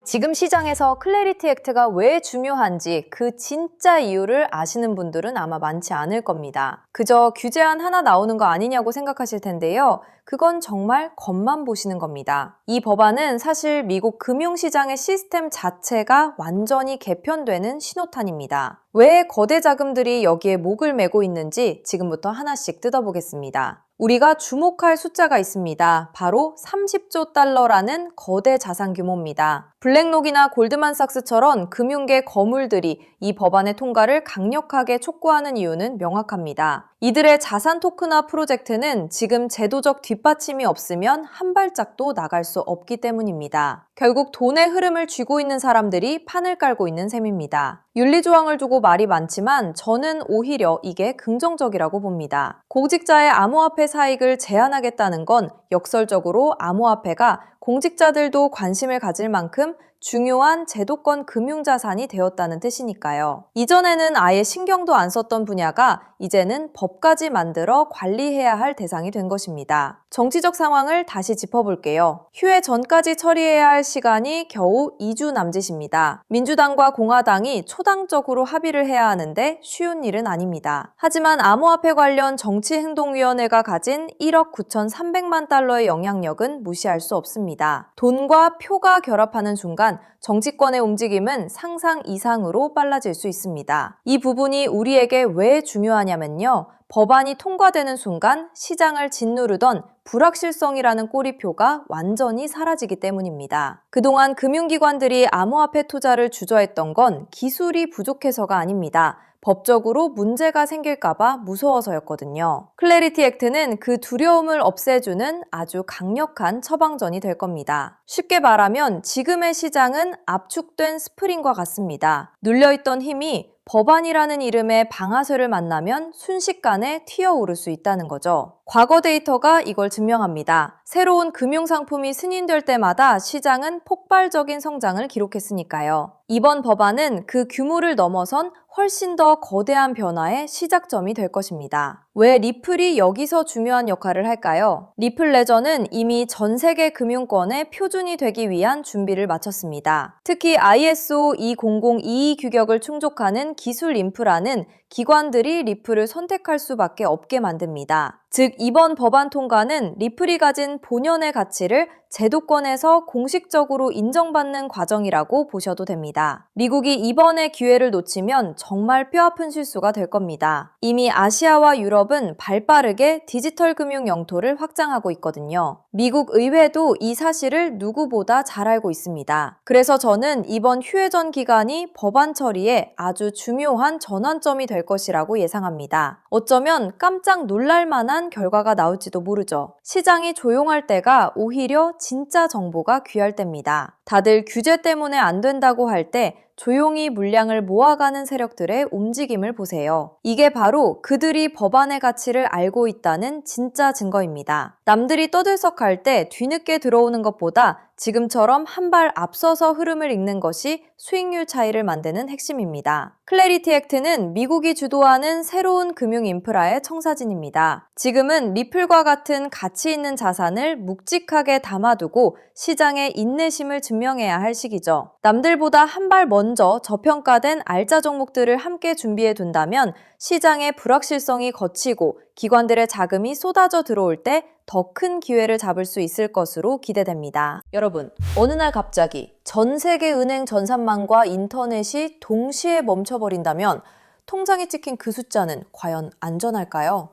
지금 시장에서 클래리티 액트가 왜 중요한지 그 진짜 이유를 아시는 분들은 아마 많지 않을 겁니다. 그저 규제안 하나 나오는 거 아니냐고 생각하실 텐데요. 그건 정말 겉만 보시는 겁니다. 이 법안은 사실 미국 금융시장의 시스템 자체가 완전히 개편되는 신호탄입니다. 왜 거대 자금들이 여기에 목을 매고 있는지 지금부터 하나씩 뜯어보겠습니다. 우리가 주목할 숫자가 있습니다. 바로 30조 달러라는 거대 자산 규모입니다. 블랙록이나 골드만삭스처럼 금융계 거물들이 이 법안의 통과를 강력하게 촉구하는 이유는 명확합니다. 이들의 자산 토큰화 프로젝트는 지금 제도적 뒷받침이 없으면 한 발짝도 나갈 수 없기 때문입니다. 결국 돈의 흐름을 쥐고 있는 사람들이 판을 깔고 있는 셈입니다. 윤리조항을 두고 말이 많지만 저는 오히려 이게 긍정적이라고 봅니다. 공직자의 암호화폐 사익을 제한하겠다는 건 역설적으로 암호화폐가 공직자들도 관심을 가질 만큼 중요한 제도권 금융자산이 되었다는 뜻이니까요. 이전에는 아예 신경도 안 썼던 분야가 이제는 법까지 만들어 관리해야 할 대상이 된 것입니다. 정치적 상황을 다시 짚어볼게요. 휴회 전까지 처리해야 할 시간이 겨우 2주 남짓입니다. 민주당과 공화당이 초당적으로 합의를 해야 하는데 쉬운 일은 아닙니다. 하지만 암호화폐 관련 정치행동위원회가 가진 1억 9,300만 달러의 영향력은 무시할 수 없습니다. 돈과 표가 결합하는 순간 정치권의 움직임은 상상 이상으로 빨라질 수 있습니다. 이 부분이 우리에게 왜 중요하냐면요. 법안이 통과되는 순간 시장을 짓누르던 불확실성이라는 꼬리표가 완전히 사라지기 때문입니다. 그동안 금융기관들이 암호화폐 투자를 주저했던 건 기술이 부족해서가 아닙니다. 법적으로 문제가 생길까봐 무서워서였거든요. 클래리티 액트는 그 두려움을 없애주는 아주 강력한 처방전이 될 겁니다. 쉽게 말하면 지금의 시장은 압축된 스프링과 같습니다. 눌려있던 힘이 법안이라는 이름의 방아쇠를 만나면 순식간에 튀어오를 수 있다는 거죠. 과거 데이터가 이걸 증명합니다. 새로운 금융상품이 승인될 때마다 시장은 폭발적인 성장을 기록했으니까요. 이번 법안은 그 규모를 넘어선 훨씬 더 거대한 변화의 시작점이 될 것입니다. 왜 리플이 여기서 중요한 역할을 할까요? 리플 레저는 이미 전 세계 금융권의 표준이 되기 위한 준비를 마쳤습니다. 특히 ISO 20022 규격을 충족하는 기술 인프라는 기관들이 리플을 선택할 수밖에 없게 만듭니다. 즉 이번 법안 통과는 리플이 가진 본연의 가치를 제도권에서 공식적으로 인정받는 과정이라고 보셔도 됩니다. 미국이 이번의 기회를 놓치면 정말 뼈아픈 실수가 될 겁니다. 이미 아시아와 유럽은 발빠르게 디지털 금융 영토를 확장하고 있거든요. 미국 의회도 이 사실을 누구보다 잘 알고 있습니다. 그래서 저는 이번 휴회전 기간이 법안 처리에 아주 중요한 전환점이 될 것이라고 예상합니다. 어쩌면 깜짝 놀랄 만한 결과가 나올지도 모르죠. 시장이 조용할 때가 오히려 진짜 정보가 귀할 때입니다. 다들 규제 때문에 안 된다고 할 때 조용히 물량을 모아가는 세력들의 움직임을 보세요. 이게 바로 그들이 법안의 가치를 알고 있다는 진짜 증거입니다. 남들이 떠들썩할 때 뒤늦게 들어오는 것보다 지금처럼 한 발 앞서서 흐름을 읽는 것이 수익률 차이를 만드는 핵심입니다. 클래리티 액트는 미국이 주도하는 새로운 금융 인프라의 청사진입니다. 지금은 리플과 같은 가치 있는 자산을 묵직하게 담아두고 시장의 인내심을 증명해야 할 시기죠. 남들보다 한 발 먼저 저평가된 알짜 종목들을 함께 준비해 둔다면 시장의 불확실성이 걷히고 기관들의 자금이 쏟아져 들어올 때 더 큰 기회를 잡을 수 있을 것으로 기대됩니다. 여러분, 어느 날 갑자기 전 세계 은행 전산망과 인터넷이 동시에 멈춰버린다면 통장에 찍힌 그 숫자는 과연 안전할까요?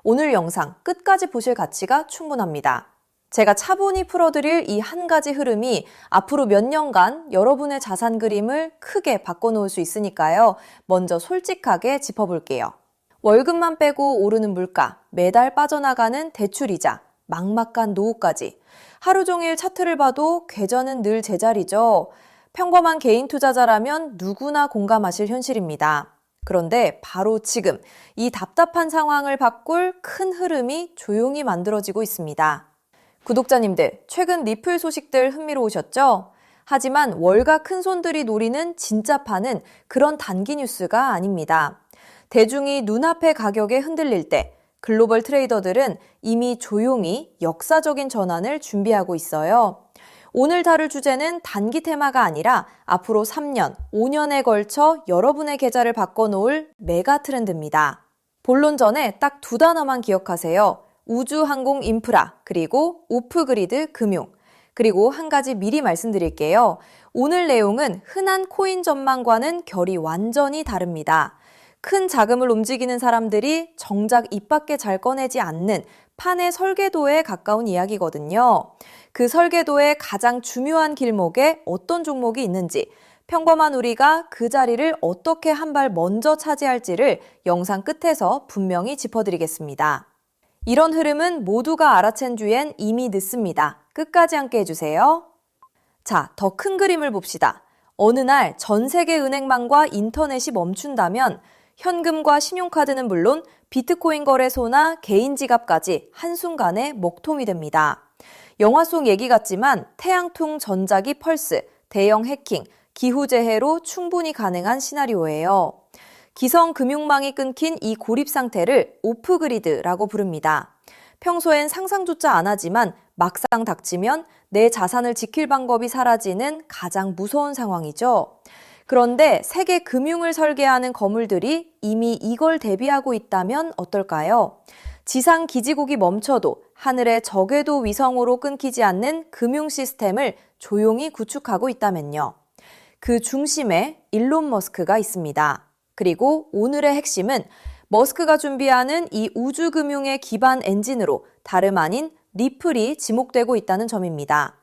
오늘 영상 끝까지 보실 가치가 충분합니다. 제가 차분히 풀어드릴 이 한 가지 흐름이 앞으로 몇 년간 여러분의 자산 그림을 크게 바꿔놓을 수 있으니까요. 먼저 솔직하게 짚어볼게요. 월급만 빼고 오르는 물가, 매달 빠져나가는 대출이자, 막막한 노후까지. 하루 종일 차트를 봐도 궤전은 늘 제자리죠. 평범한 개인 투자자라면 누구나 공감하실 현실입니다. 그런데 바로 지금 이 답답한 상황을 바꿀 큰 흐름이 조용히 만들어지고 있습니다. 구독자님들, 최근 리플 소식들 흥미로우셨죠? 하지만 월가 큰손들이 노리는 진짜 판은 그런 단기 뉴스가 아닙니다. 대중이 눈앞의 가격에 흔들릴 때 글로벌 트레이더들은 이미 조용히 역사적인 전환을 준비하고 있어요. 오늘 다룰 주제는 단기 테마가 아니라 앞으로 3년, 5년에 걸쳐 여러분의 계좌를 바꿔놓을 메가 트렌드입니다. 본론 전에 딱 두 단어만 기억하세요. 우주 항공 인프라, 그리고 오프그리드 금융. 그리고 한 가지 미리 말씀드릴게요. 오늘 내용은 흔한 코인 전망과는 결이 완전히 다릅니다. 큰 자금을 움직이는 사람들이 정작 입 밖에 잘 꺼내지 않는 판의 설계도에 가까운 이야기거든요. 그 설계도의 가장 중요한 길목에 어떤 종목이 있는지, 평범한 우리가 그 자리를 어떻게 한 발 먼저 차지할지를 영상 끝에서 분명히 짚어드리겠습니다. 이런 흐름은 모두가 알아챈 뒤엔 이미 늦습니다. 끝까지 함께 해주세요. 자, 더 큰 그림을 봅시다. 어느 날 전 세계 은행망과 인터넷이 멈춘다면 현금과 신용카드는 물론 비트코인 거래소나 개인 지갑까지 한순간에 먹통이 됩니다. 영화 속 얘기 같지만 태양풍 전자기 펄스, 대형 해킹, 기후재해로 충분히 가능한 시나리오예요. 기성 금융망이 끊긴 이 고립 상태를 오프그리드라고 부릅니다. 평소엔 상상조차 안 하지만 막상 닥치면 내 자산을 지킬 방법이 사라지는 가장 무서운 상황이죠. 그런데 세계 금융을 설계하는 거물들이 이미 이걸 대비하고 있다면 어떨까요? 지상 기지국이 멈춰도 하늘의 저궤도 위성으로 끊기지 않는 금융 시스템을 조용히 구축하고 있다면요. 그 중심에 일론 머스크가 있습니다. 그리고 오늘의 핵심은 머스크가 준비하는 이 우주금융의 기반 엔진으로 다름 아닌 리플이 지목되고 있다는 점입니다.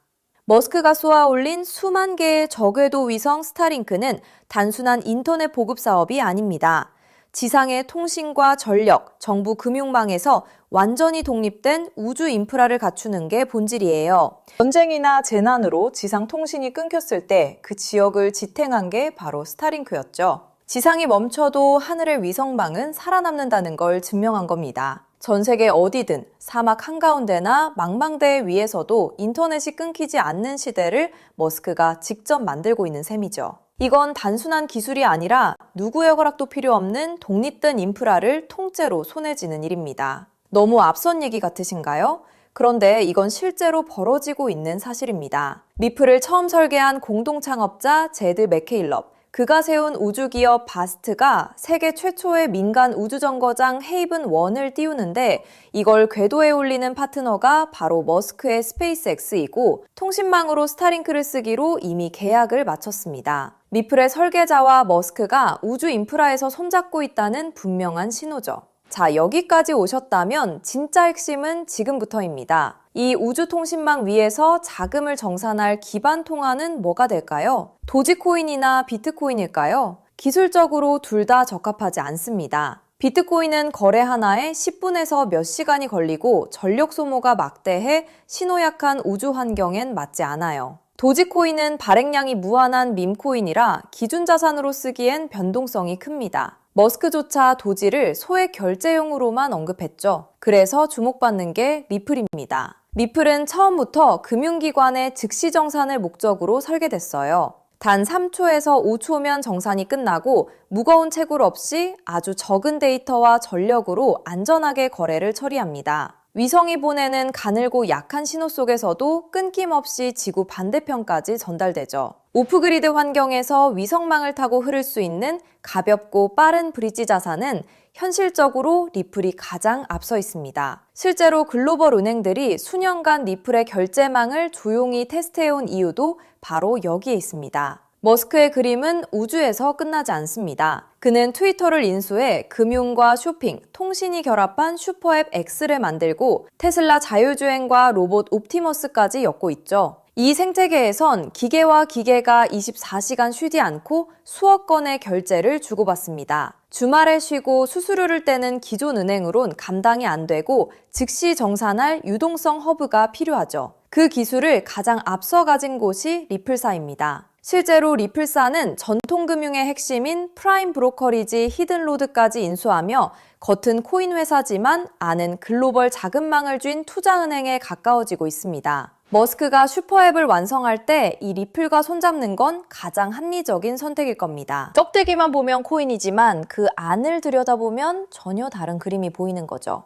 머스크가 쏘아올린 수만 개의 저궤도 위성 스타링크는 단순한 인터넷 보급 사업이 아닙니다. 지상의 통신과 전력, 정부 금융망에서 완전히 독립된 우주 인프라를 갖추는 게 본질이에요. 전쟁이나 재난으로 지상 통신이 끊겼을 때 그 지역을 지탱한 게 바로 스타링크였죠. 지상이 멈춰도 하늘의 위성망은 살아남는다는 걸 증명한 겁니다. 전 세계 어디든 사막 한가운데나 망망대해 위에서도 인터넷이 끊기지 않는 시대를 머스크가 직접 만들고 있는 셈이죠. 이건 단순한 기술이 아니라 누구의 허락도 필요 없는 독립된 인프라를 통째로 손에 쥐는 일입니다. 너무 앞선 얘기 같으신가요? 그런데 이건 실제로 벌어지고 있는 사실입니다. 리플을 처음 설계한 공동 창업자 제드 맥케일럽, 그가 세운 우주기업 바스트가 세계 최초의 민간 우주정거장 헤이븐 1을 띄우는데 이걸 궤도에 올리는 파트너가 바로 머스크의 스페이스X이고 통신망으로 스타링크를 쓰기로 이미 계약을 마쳤습니다. 리플의 설계자와 머스크가 우주 인프라에서 손잡고 있다는 분명한 신호죠. 자, 여기까지 오셨다면 진짜 핵심은 지금부터입니다. 이 우주통신망 위에서 자금을 정산할 기반 통화는 뭐가 될까요? 도지코인이나 비트코인일까요? 기술적으로 둘 다 적합하지 않습니다. 비트코인은 거래 하나에 10분에서 몇 시간이 걸리고 전력 소모가 막대해 신호약한 우주 환경엔 맞지 않아요. 도지코인은 발행량이 무한한 밈코인이라 기준 자산으로 쓰기엔 변동성이 큽니다. 머스크조차 도지를 소액 결제용으로만 언급했죠. 그래서 주목받는 게 리플입니다. 리플은 처음부터 금융기관의 즉시 정산을 목적으로 설계됐어요. 단 3초에서 5초면 정산이 끝나고 무거운 채굴 없이 아주 적은 데이터와 전력으로 안전하게 거래를 처리합니다. 위성이 보내는 가늘고 약한 신호 속에서도 끊김없이 지구 반대편까지 전달되죠. 오프그리드 환경에서 위성망을 타고 흐를 수 있는 가볍고 빠른 브릿지 자산은 현실적으로 리플이 가장 앞서 있습니다. 실제로 글로벌 은행들이 수년간 리플의 결제망을 조용히 테스트해온 이유도 바로 여기에 있습니다. 머스크의 그림은 우주에서 끝나지 않습니다. 그는 트위터를 인수해 금융과 쇼핑, 통신이 결합한 슈퍼앱 X를 만들고 테슬라 자율주행과 로봇 옵티머스까지 엮고 있죠. 이 생태계에선 기계와 기계가 24시간 쉬지 않고 수억 건의 결제를 주고받습니다. 주말에 쉬고 수수료를 떼는 기존 은행으론 감당이 안 되고 즉시 정산할 유동성 허브가 필요하죠. 그 기술을 가장 앞서 가진 곳이 리플사입니다. 실제로 리플사는 전통금융의 핵심인 프라임 브로커리지 히든로드까지 인수하며 겉은 코인 회사지만 안은 글로벌 자금망을 쥔 투자은행에 가까워지고 있습니다. 머스크가 슈퍼앱을 완성할 때 이 리플과 손잡는 건 가장 합리적인 선택일 겁니다. 쩍대기만 보면 코인이지만 그 안을 들여다보면 전혀 다른 그림이 보이는 거죠.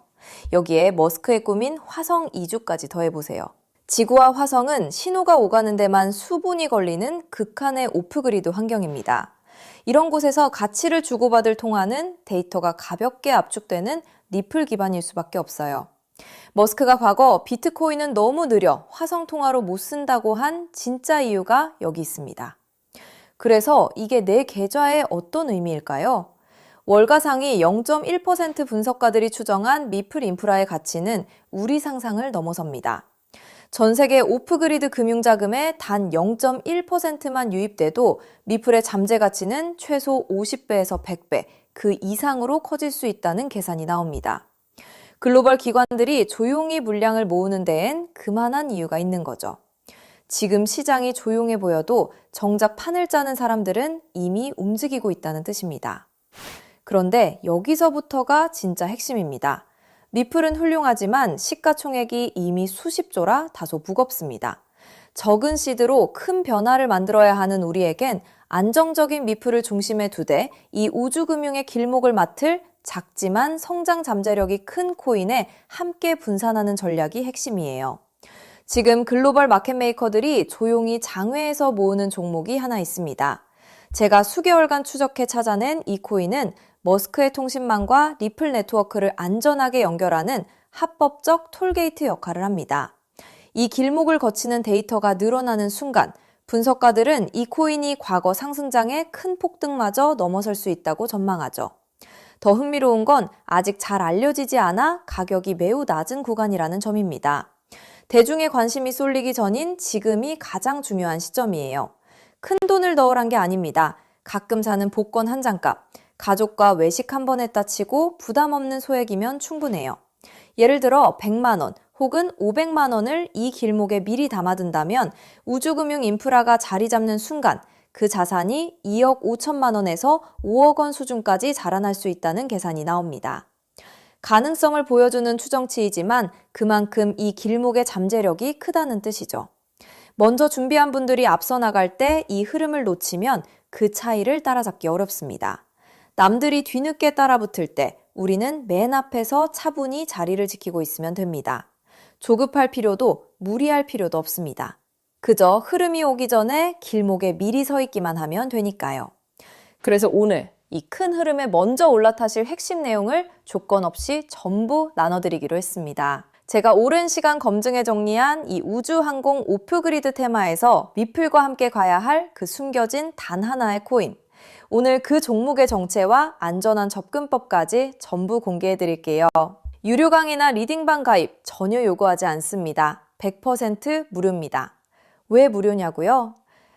여기에 머스크의 꿈인 화성 이주까지 더해보세요. 지구와 화성은 신호가 오가는 데만 수분이 걸리는 극한의 오프그리드 환경입니다. 이런 곳에서 가치를 주고받을 통화는 데이터가 가볍게 압축되는 리플 기반일 수밖에 없어요. 머스크가 과거 비트코인은 너무 느려 화성 통화로 못 쓴다고 한 진짜 이유가 여기 있습니다. 그래서 이게 내 계좌에 어떤 의미일까요? 월가상위 0.1% 분석가들이 추정한 미플 인프라의 가치는 우리 상상을 넘어섭니다. 전 세계 오프그리드 금융자금의 단 0.1%만 유입돼도 미플의 잠재 가치는 최소 50배에서 100배, 그 이상으로 커질 수 있다는 계산이 나옵니다. 글로벌 기관들이 조용히 물량을 모으는 데엔 그만한 이유가 있는 거죠. 지금 시장이 조용해 보여도 정작 판을 짜는 사람들은 이미 움직이고 있다는 뜻입니다. 그런데 여기서부터가 진짜 핵심입니다. 미플은 훌륭하지만 시가총액이 이미 수십조라 다소 무겁습니다. 적은 시드로 큰 변화를 만들어야 하는 우리에겐 안정적인 미플을 중심에 두되 이 우주금융의 길목을 맡을 작지만 성장 잠재력이 큰 코인에 함께 분산하는 전략이 핵심이에요. 지금 글로벌 마켓메이커들이 조용히 장외에서 모으는 종목이 하나 있습니다. 제가 수개월간 추적해 찾아낸 이 코인은 머스크의 통신망과 리플 네트워크를 안전하게 연결하는 합법적 톨게이트 역할을 합니다. 이 길목을 거치는 데이터가 늘어나는 순간 분석가들은 이 코인이 과거 상승장의 큰 폭등마저 넘어설 수 있다고 전망하죠. 더 흥미로운 건 아직 잘 알려지지 않아 가격이 매우 낮은 구간이라는 점입니다. 대중의 관심이 쏠리기 전인 지금이 가장 중요한 시점이에요. 큰 돈을 넣으란 게 아닙니다. 가끔 사는 복권 한 장값, 가족과 외식 한 번 했다 치고 부담 없는 소액이면 충분해요. 예를 들어 100만 원 혹은 500만 원을 이 길목에 미리 담아둔다면 우주금융 인프라가 자리 잡는 순간 그 자산이 2억 5천만 원에서 5억 원 수준까지 자라날 수 있다는 계산이 나옵니다. 가능성을 보여주는 추정치이지만 그만큼 이 길목의 잠재력이 크다는 뜻이죠. 먼저 준비한 분들이 앞서 나갈 때 이 흐름을 놓치면 그 차이를 따라잡기 어렵습니다. 남들이 뒤늦게 따라붙을 때 우리는 맨 앞에서 차분히 자리를 지키고 있으면 됩니다. 조급할 필요도 무리할 필요도 없습니다. 그저 흐름이 오기 전에 길목에 미리 서 있기만 하면 되니까요. 그래서 오늘 이 큰 흐름에 먼저 올라타실 핵심 내용을 조건 없이 전부 나눠드리기로 했습니다. 제가 오랜 시간 검증해 정리한 이 우주항공 오프그리드 테마에서 미플과 함께 가야 할 그 숨겨진 단 하나의 코인. 오늘 그 종목의 정체와 안전한 접근법까지 전부 공개해 드릴게요. 유료 강의나 리딩방 가입 전혀 요구하지 않습니다. 100% 무료입니다. 왜 무료냐고요?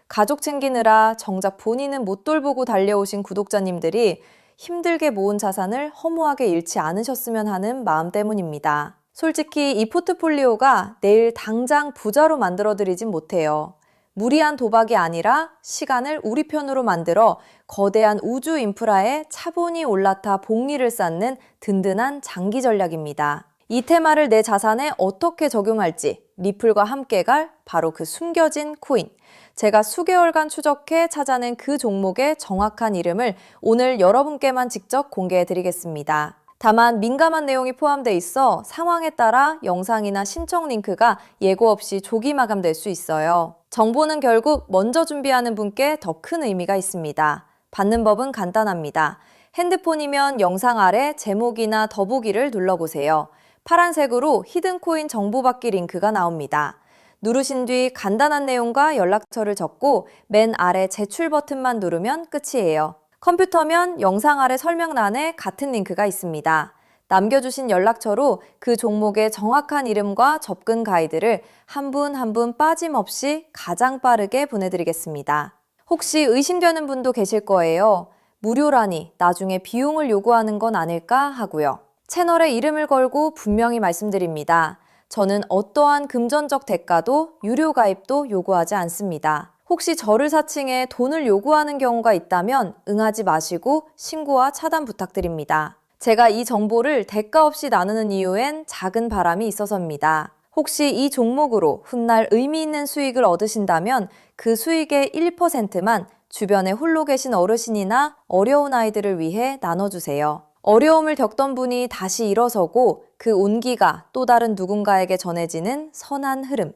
가족 챙기느라 정작 본인은 못 돌보고 달려오신 구독자님들이 힘들게 모은 자산을 허무하게 잃지 않으셨으면 하는 마음 때문입니다. 솔직히 이 포트폴리오가 내일 당장 부자로 만들어드리진 못해요. 무리한 도박이 아니라 시간을 우리 편으로 만들어 거대한 우주 인프라에 차분히 올라타 복리를 쌓는 든든한 장기 전략입니다. 이 테마를 내 자산에 어떻게 적용할지 리플과 함께 갈 바로 그 숨겨진 코인. 제가 수개월간 추적해 찾아낸 그 종목의 정확한 이름을 오늘 여러분께만 직접 공개해 드리겠습니다. 다만 민감한 내용이 포함되어 있어 상황에 따라 영상이나 신청 링크가 예고 없이 조기 마감될 수 있어요. 정보는 결국 먼저 준비하는 분께 더 큰 의미가 있습니다. 받는 법은 간단합니다. 핸드폰이면 영상 아래 제목이나 더보기를 눌러보세요. 파란색으로 히든코인 정보받기 링크가 나옵니다. 누르신 뒤 간단한 내용과 연락처를 적고 맨 아래 제출 버튼만 누르면 끝이에요. 컴퓨터면 영상 아래 설명란에 같은 링크가 있습니다. 남겨주신 연락처로 그 종목의 정확한 이름과 접근 가이드를 한 분 한 분 빠짐없이 가장 빠르게 보내드리겠습니다. 혹시 의심되는 분도 계실 거예요. 무료라니 나중에 비용을 요구하는 건 아닐까 하고요. 채널에 이름을 걸고 분명히 말씀드립니다. 저는 어떠한 금전적 대가도 유료 가입도 요구하지 않습니다. 혹시 저를 사칭해 돈을 요구하는 경우가 있다면 응하지 마시고 신고와 차단 부탁드립니다. 제가 이 정보를 대가 없이 나누는 이유엔 작은 바람이 있어서입니다. 혹시 이 종목으로 훗날 의미 있는 수익을 얻으신다면 그 수익의 1%만 주변에 홀로 계신 어르신이나 어려운 아이들을 위해 나눠주세요. 어려움을 겪던 분이 다시 일어서고 그 온기가 또 다른 누군가에게 전해지는 선한 흐름.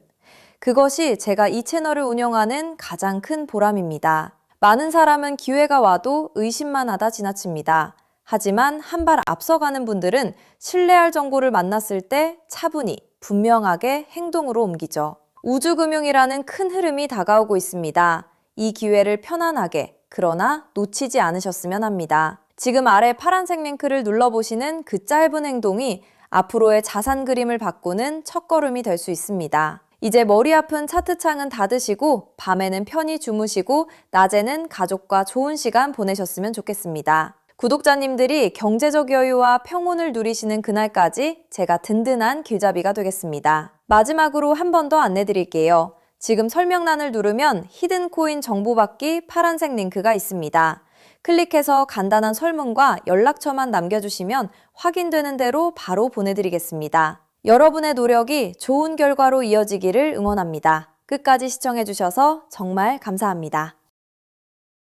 그것이 제가 이 채널을 운영하는 가장 큰 보람입니다. 많은 사람은 기회가 와도 의심만 하다 지나칩니다. 하지만 한 발 앞서가는 분들은 신뢰할 정보를 만났을 때 차분히, 분명하게 행동으로 옮기죠. 우주금융이라는 큰 흐름이 다가오고 있습니다. 이 기회를 편안하게, 그러나 놓치지 않으셨으면 합니다. 지금 아래 파란색 링크를 눌러보시는 그 짧은 행동이 앞으로의 자산 그림을 바꾸는 첫걸음이 될 수 있습니다. 이제 머리 아픈 차트창은 닫으시고 밤에는 편히 주무시고 낮에는 가족과 좋은 시간 보내셨으면 좋겠습니다. 구독자님들이 경제적 여유와 평온을 누리시는 그날까지 제가 든든한 길잡이가 되겠습니다. 마지막으로 한 번 더 안내드릴게요. 지금 설명란을 누르면 히든 코인 정보받기 파란색 링크가 있습니다. 클릭해서 간단한 설문과 연락처만 남겨주시면 확인되는 대로 바로 보내드리겠습니다. 여러분의 노력이 좋은 결과로 이어지기를 응원합니다. 끝까지 시청해주셔서 정말 감사합니다.